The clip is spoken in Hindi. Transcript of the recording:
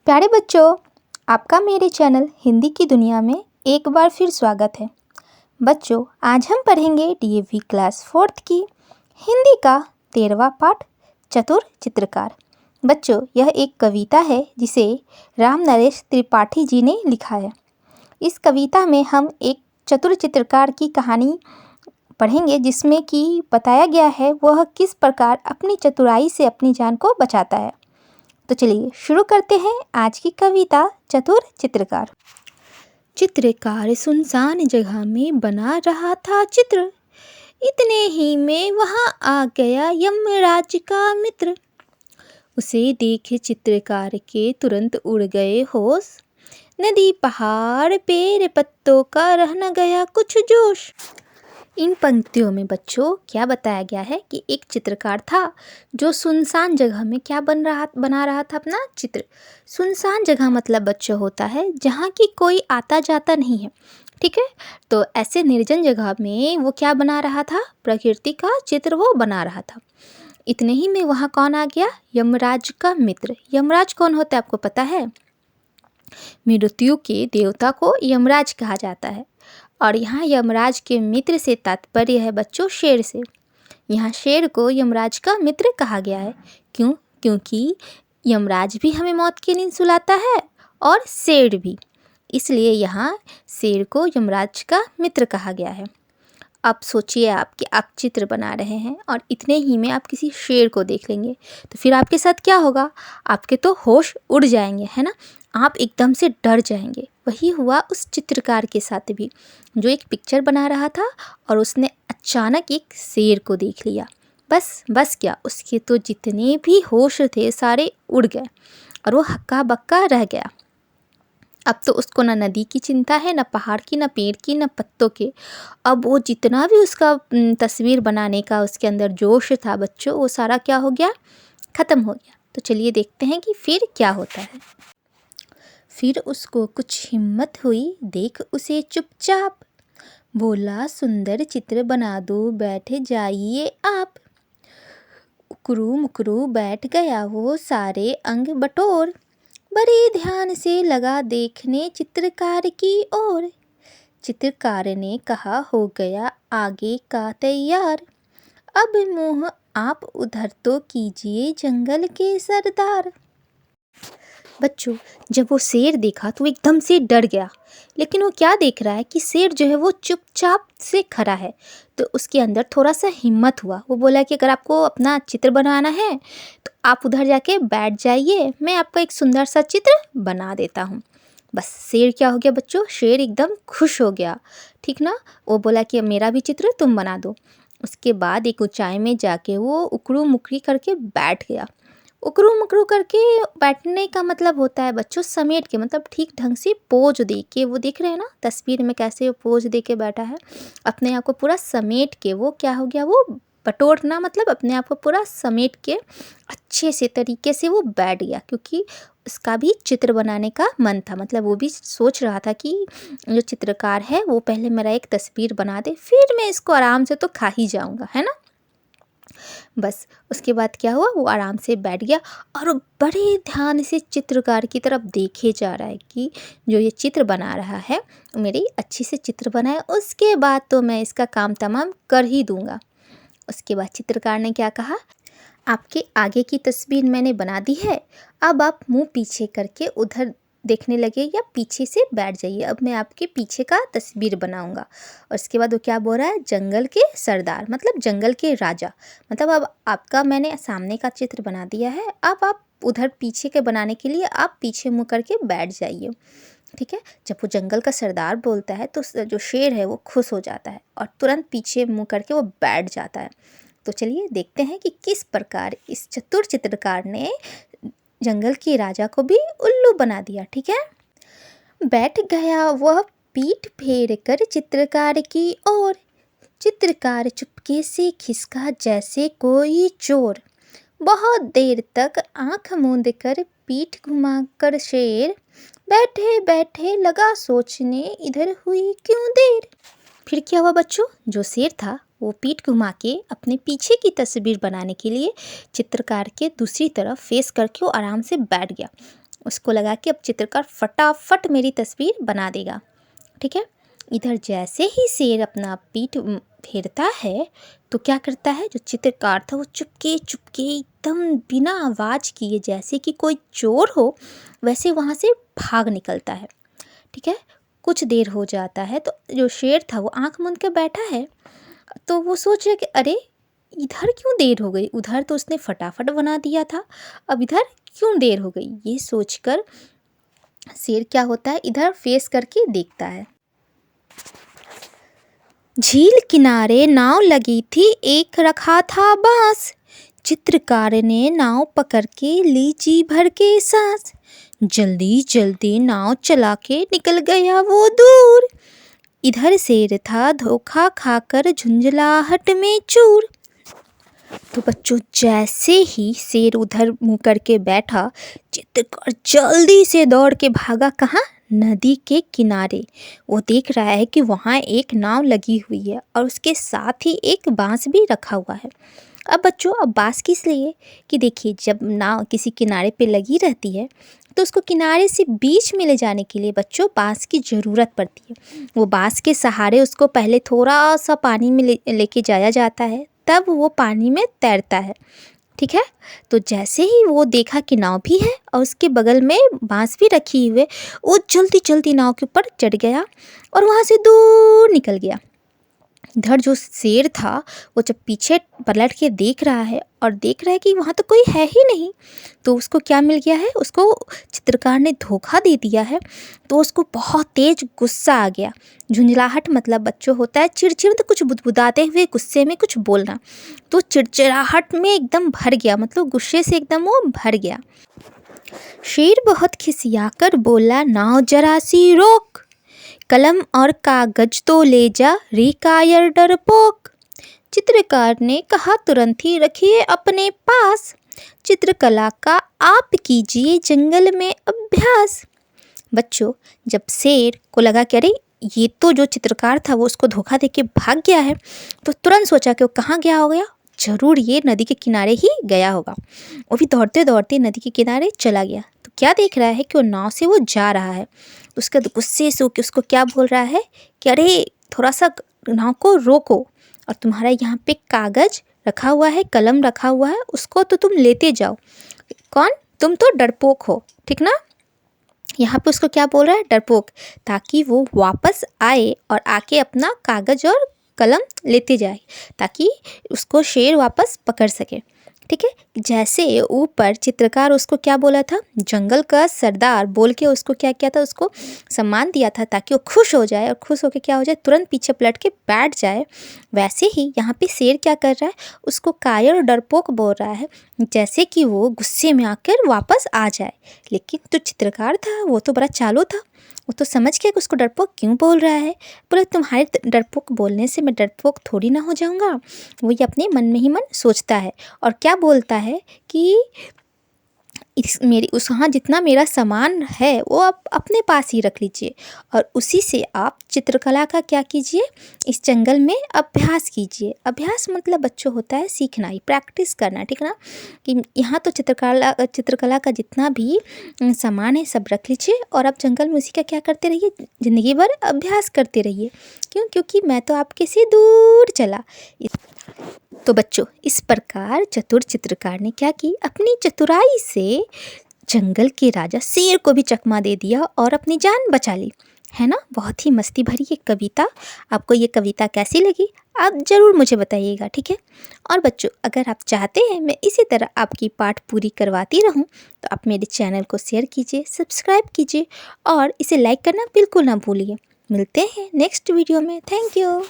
प्यारे बच्चों, आपका मेरे चैनल हिंदी की दुनिया में एक बार फिर स्वागत है। बच्चों, आज हम पढ़ेंगे डीएवी क्लास 4th की हिंदी का 13वां पाठ चतुर चित्रकार। बच्चों, यह एक कविता है जिसे राम नरेश त्रिपाठी जी ने लिखा है। इस कविता में हम एक चतुर चित्रकार की कहानी पढ़ेंगे जिसमें कि बताया गया है वह किस प्रकार अपनी चतुराई से अपनी जान को बचाता है। तो चलिए शुरू करते हैं आज की कविता चतुर चित्रकार। चित्रकार सुनसान जगह में बना रहा था चित्र, इतने ही में वहां आ गया यमराज का मित्र। उसे देख चित्रकार के तुरंत उड़ गए होश, नदी पहाड़ पेड़ पत्तों का रह न गया कुछ जोश। इन पंक्तियों में बच्चों क्या बताया गया है कि एक चित्रकार था जो सुनसान जगह में क्या बना रहा था अपना चित्र। सुनसान जगह मतलब बच्चों होता है जहाँ की कोई आता जाता नहीं है, ठीक है। तो ऐसे निर्जन जगह में वो क्या बना रहा था, प्रकृति का चित्र वो बना रहा था। इतने ही में वहाँ कौन आ गया, यमराज का मित्र। यमराज कौन होता है आपको पता है? मृत्यु के देवता को यमराज कहा जाता है। और यहाँ यमराज के मित्र से तात्पर्य है बच्चों शेर से। यहाँ शेर को यमराज का मित्र कहा गया है। क्यों? क्योंकि यमराज भी हमें मौत की नींद सुलाता है और शेर भी, इसलिए यहाँ शेर को यमराज का मित्र कहा गया है। अब सोचिए आप चित्र बना रहे हैं और इतने ही में आप किसी शेर को देख लेंगे तो फिर आपके साथ क्या होगा, आपके तो होश उड़ जाएंगे, है ना। आप एकदम से डर जाएंगे। वही हुआ उस चित्रकार के साथ भी, जो एक पिक्चर बना रहा था और उसने अचानक एक शेर को देख लिया। बस क्या, उसके तो जितने भी होश थे सारे उड़ गए और वो हक्का बक्का रह गया। अब तो उसको ना नदी की चिंता है, ना पहाड़ की, ना पेड़ की, ना पत्तों के। अब वो जितना भी उसका तस्वीर बनाने का उसके अंदर जोश था बच्चों, वो सारा क्या हो गया, ख़त्म हो गया। तो चलिए देखते हैं कि फिर क्या होता है। फिर उसको कुछ हिम्मत हुई, देख उसे चुपचाप बोला, सुंदर चित्र बना दो, बैठ जाइए आप। उकरू मुकरू बैठ गया वो, सारे अंग बटोर, बड़े ध्यान से लगा देखने चित्रकार की ओर। चित्रकार ने कहा, हो गया आगे का तैयार, अब मुँह आप उधर तो कीजिए जंगल के सरदार। बच्चों, जब वो शेर देखा तो एकदम से डर गया, लेकिन वो क्या देख रहा है कि शेर जो है वो चुपचाप से खड़ा है। तो उसके अंदर थोड़ा सा हिम्मत हुआ। वो बोला कि अगर आपको अपना चित्र बनाना है तो आप उधर जाके बैठ जाइए, मैं आपका एक सुंदर सा चित्र बना देता हूँ। बस शेर क्या हो गया बच्चों, शेर एकदम खुश हो गया, ठीक ना। वो बोला कि मेरा भी चित्र तुम बना दो। उसके बाद एक ऊंचाई में जाके वो उकड़ू मुकड़ी करके बैठ गया। उकड़ू मुकड़ू करके बैठने का मतलब होता है बच्चों समेट के, मतलब ठीक ढंग से पोज दे के। वो देख रहे हैं ना तस्वीर में कैसे वो पोज दे के बैठा है, अपने आप को पूरा समेट के। वो क्या हो गया, वो बटोरना मतलब अपने आप को पूरा समेट के अच्छे से तरीके से वो बैठ गया, क्योंकि उसका भी चित्र बनाने का मन था। मतलब वो भी सोच रहा था कि जो चित्रकार है वो पहले मेरा एक तस्वीर बना दे, फिर मैं इसको आराम से तो खा ही जाऊँगा, है ना। बस उसके बाद क्या हुआ, वो आराम से बैठ गया और वो बड़े ध्यान से चित्रकार की तरफ देखे जा रहा है कि जो ये चित्र बना रहा है मेरी अच्छी से चित्र बनाए, उसके बाद तो मैं इसका काम तमाम कर ही दूंगा। उसके बाद चित्रकार ने क्या कहा, आपके आगे की तस्वीर मैंने बना दी है, अब आप मुंह पीछे करके उधर देखने लगे या पीछे से बैठ जाइए, अब मैं आपके पीछे का तस्वीर बनाऊंगा। और इसके बाद वो क्या बोल रहा है, जंगल के सरदार मतलब जंगल के राजा, मतलब अब आपका मैंने सामने का चित्र बना दिया है, अब आप उधर पीछे के बनाने के लिए आप पीछे मुँह करके बैठ जाइए, ठीक है। जब वो जंगल का सरदार बोलता है तो जो शेर है वो खुश हो जाता है और तुरंत पीछे मुँह करके वो बैठ जाता है। तो चलिए देखते हैं कि किस प्रकार इस चतुर चित्रकार ने जंगल के राजा को भी उल्लू बना दिया, ठीक है। बैठ गया वह पीठ फेर कर चित्रकार की ओर, चित्रकार चुपके से खिसका जैसे कोई चोर, बहुत देर तक आंख मूंद कर पीठ घुमा कर शेर, बैठे बैठे लगा सोचने इधर हुई क्यों देर। फिर क्या हुआ बच्चों, जो शेर था वो पीठ घुमा के अपने पीछे की तस्वीर बनाने के लिए चित्रकार के दूसरी तरफ फेस करके वो आराम से बैठ गया। उसको लगा कि अब चित्रकार फटाफट मेरी तस्वीर बना देगा। ठीक है, इधर जैसे ही शेर अपना पीठ फेरता है तो क्या करता है, जो चित्रकार था वो चुपके चुपके एकदम बिना आवाज़ किए, जैसे कि कोई चोर हो वैसे वहाँ से भाग निकलता है। ठीक है, कुछ देर हो जाता है तो जो शेर था वो आंख मूंद के बैठा है। तो वो सोच रहा कि अरे इधर क्यों देर हो गई, उधर तो उसने फटाफट बना दिया था, अब इधर क्यों देर हो गई। ये सोचकर शेर क्या होता है, इधर फेस करके देखता है। झील किनारे नाव लगी थी, एक रखा था बांस। चित्रकार ने नाव पकड़ के ली जी भर के सांस। जल्दी जल्दी नाव चला के निकल गया वो दूर। इधर शेर था धोखा खाकर झुंझलाहट में चूर। तो बच्चों जैसे ही शेर उधर मुंह करके बैठा, चित्रकार जल्दी से दौड़ के भागा कहाँ, नदी के किनारे। वो देख रहा है कि वहाँ एक नाव लगी हुई है और उसके साथ ही एक बांस भी रखा हुआ है। अब बच्चों, अब बांस किस लिए, कि देखिए जब नाव किसी किनारे पे लगी रहती है तो उसको किनारे से बीच में ले जाने के लिए बच्चों बांस की ज़रूरत पड़ती है। वो बांस के सहारे उसको पहले थोड़ा सा पानी में लेके जाया जाता है, तब वो पानी में तैरता है। ठीक है, तो जैसे ही वो देखा कि नाव भी है और उसके बगल में बांस भी रखी हुई है, वो जल्दी जल्दी नाव के ऊपर चढ़ गया और वहाँ से दूर निकल गया। इधर जो शेर था वो जब पीछे पलट के देख रहा है और देख रहा है कि वहाँ तो कोई है ही नहीं, तो उसको क्या मिल गया है, उसको चित्रकार ने धोखा दे दिया है। तो उसको बहुत तेज गुस्सा आ गया। झुंझलाहट मतलब बच्चों होता है चिड़चिड़, तो कुछ बुदबुदाते हुए गुस्से में कुछ बोलना। तो चिड़चिड़ाहट में एकदम भर गया, मतलब गुस्से से एकदम वो भर गया। शेर बहुत खिसियाकर बोला, नाव जरा सी रोक, कलम और कागज तो ले जा रे कायर डरपोक। चित्रकार ने कहा, तुरंत ही रखिए अपने पास, चित्रकला का आप कीजिए जंगल में अभ्यास। बच्चों जब शेर को लगा कि अरे ये तो जो चित्रकार था वो उसको धोखा देके भाग गया है, तो तुरंत सोचा कि वो कहाँ गया होगा, जरूर ये नदी के किनारे ही गया होगा। वो भी दौड़ते दौड़ते नदी के किनारे चला गया। तो क्या देख रहा है कि वो नाव से वो जा रहा है। उसके गुस्से से उसको क्या बोल रहा है कि अरे थोड़ा सा नाव को रोको, और तुम्हारा यहाँ पे कागज रखा हुआ है, कलम रखा हुआ है, उसको तो तुम लेते जाओ। कौन, तुम तो डरपोक हो, ठीक ना। यहाँ पे उसको क्या बोल रहा है, डरपोक, ताकि वो वापस आए और आके अपना कागज और कलम लेते जाए, ताकि उसको शेर वापस पकड़ सके। ठीक है, जैसे ऊपर चित्रकार उसको क्या बोला था, जंगल का सरदार बोल के उसको क्या किया था, उसको सम्मान दिया था ताकि वो खुश हो जाए, और खुश होकर क्या हो जाए, तुरंत पीछे पलट के बैठ जाए। वैसे ही यहाँ पे शेर क्या कर रहा है, उसको कायर और डरपोक बोल रहा है, जैसे कि वो गुस्से में आकर वापस आ जाए। लेकिन जो चित्रकार था वो तो बड़ा चालू था, वो तो समझ गया कि उसको डरपोक क्यों बोल रहा है। बोले, तुम्हारे डरपोक बोलने से मैं डरपोक थोड़ी ना हो जाऊंगा। वो ये अपने मन में ही मन सोचता है और क्या बोलता है कि वहाँ जितना मेरा सामान है वो आप अपने पास ही रख लीजिए, और उसी से आप चित्रकला का क्या कीजिए, इस जंगल में अभ्यास कीजिए। अभ्यास मतलब बच्चों होता है सीखना ही, प्रैक्टिस करना, ठीक ना। कि यहाँ तो चित्रकला का जितना भी सामान है सब रख लीजिए, और आप जंगल में उसी का क्या करते रहिए, ज़िंदगी भर अभ्यास करते रहिए। क्यों, क्योंकि मैं तो आपके से दूर चला। तो बच्चों इस प्रकार चतुर चित्रकार ने क्या की, अपनी चतुराई से जंगल के राजा शेर को भी चकमा दे दिया और अपनी जान बचा ली। है ना, बहुत ही मस्ती भरी ये कविता। आपको ये कविता कैसी लगी आप ज़रूर मुझे बताइएगा, ठीक है। और बच्चों अगर आप चाहते हैं मैं इसी तरह आपकी पाठ पूरी करवाती रहूं, तो आप मेरे चैनल को शेयर कीजिए, सब्सक्राइब कीजिए और इसे लाइक करना बिल्कुल ना भूलिए। मिलते हैं नेक्स्ट वीडियो में। Thank you.